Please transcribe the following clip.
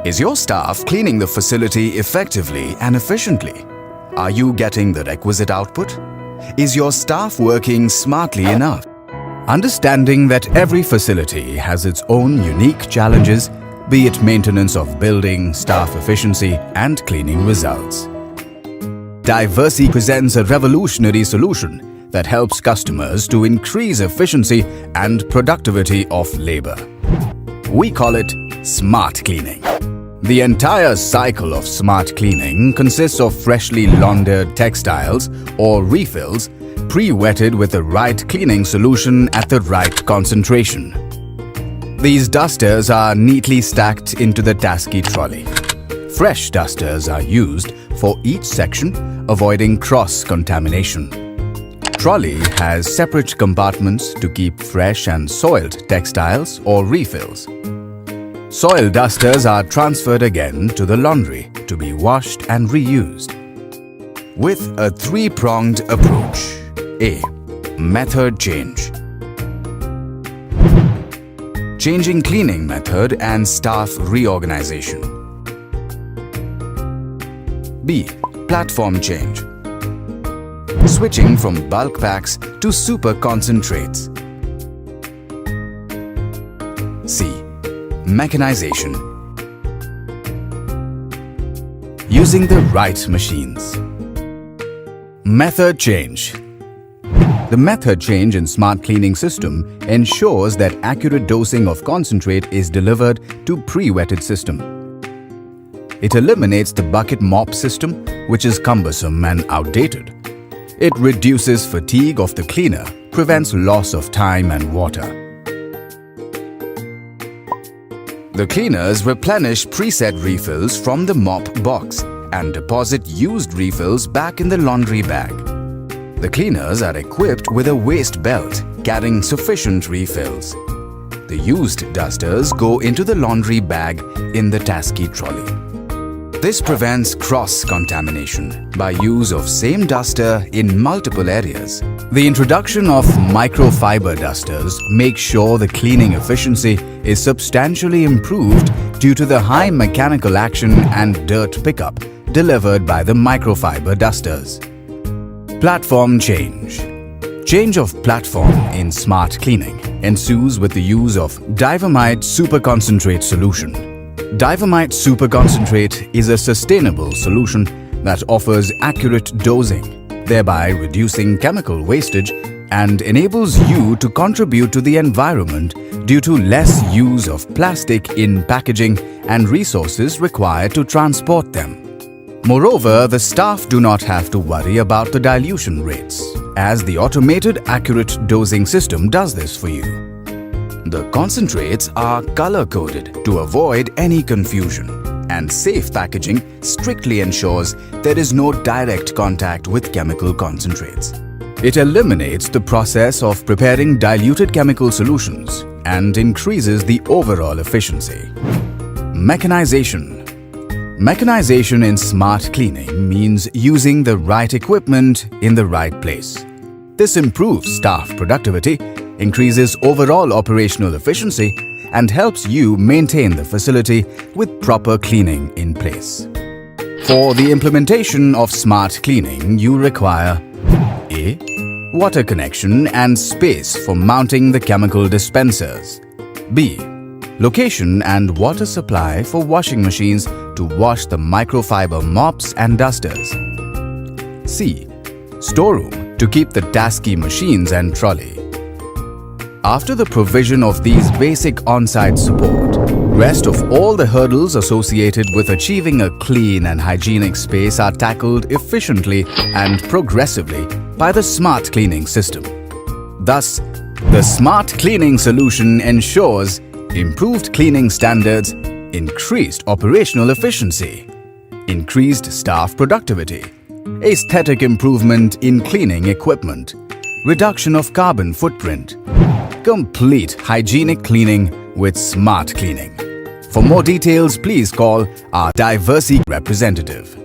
Is your staff cleaning the facility effectively and efficiently? Are you getting the requisite output? Is your staff working smartly enough? Understanding that every facility has its own unique challenges, be it maintenance of building, staff efficiency, and cleaning results. Diversey presents a revolutionary solution that helps customers to increase efficiency and productivity of labor. We call it smart cleaning. The entire cycle of smart cleaning consists of freshly laundered textiles or refills pre-wetted with the right cleaning solution at the right concentration. These dusters are neatly stacked into the tasky trolley. Fresh dusters are used for each section, avoiding cross-contamination. Trolley has separate compartments to keep fresh and soiled textiles or refills. Soil dusters are transferred again to the laundry to be washed and reused. With a three-pronged approach. A. Method change. Changing cleaning method and staff reorganization. B. Platform change. Switching from bulk packs to super concentrates. C. Mechanization. Using the right machines. Method change. The method change in smart cleaning system ensures that accurate dosing of concentrate is delivered to pre-wetted system. It eliminates the bucket mop system, which is cumbersome and outdated. It reduces fatigue of the cleaner, prevents loss of time and water. The cleaners replenish preset refills from the mop box and deposit used refills back in the laundry bag. The cleaners are equipped with a waste belt carrying sufficient refills. The used dusters go into the laundry bag in the tasky trolley. This prevents cross-contamination by use of same duster in multiple areas. The introduction of microfiber dusters makes sure the cleaning efficiency is substantially improved due to the high mechanical action and dirt pickup delivered by the microfiber dusters. Platform change. Change of platform in smart cleaning ensues with the use of Divermite Super Concentrate solution. Divermite Super Concentrate is a sustainable solution that offers accurate dosing, thereby reducing chemical wastage and enables you to contribute to the environment due to less use of plastic in packaging and resources required to transport them. Moreover, the staff do not have to worry about the dilution rates, as the automated accurate dosing system does this for you. The concentrates are color-coded to avoid any confusion, and safe packaging strictly ensures there is no direct contact with chemical concentrates. It eliminates the process of preparing diluted chemical solutions and increases the overall efficiency. Mechanization. Mechanization in smart cleaning means using the right equipment in the right place. This improves staff productivity, increases overall operational efficiency, and helps you maintain the facility with proper cleaning in place. For the implementation of smart cleaning, you require A. Water connection and space for mounting the chemical dispensers. B. Location and water supply for washing machines to wash the microfiber mops and dusters. C. Storeroom to keep the tasky machines and trolley. After the provision of these basic on-site support, rest of all the hurdles associated with achieving a clean and hygienic space are tackled efficiently and progressively by the smart cleaning system. Thus, the smart cleaning solution ensures improved cleaning standards, increased operational efficiency, increased staff productivity, aesthetic improvement in cleaning equipment, reduction of carbon footprint, complete hygienic cleaning with smart cleaning. For more details, please call our Diversey representative.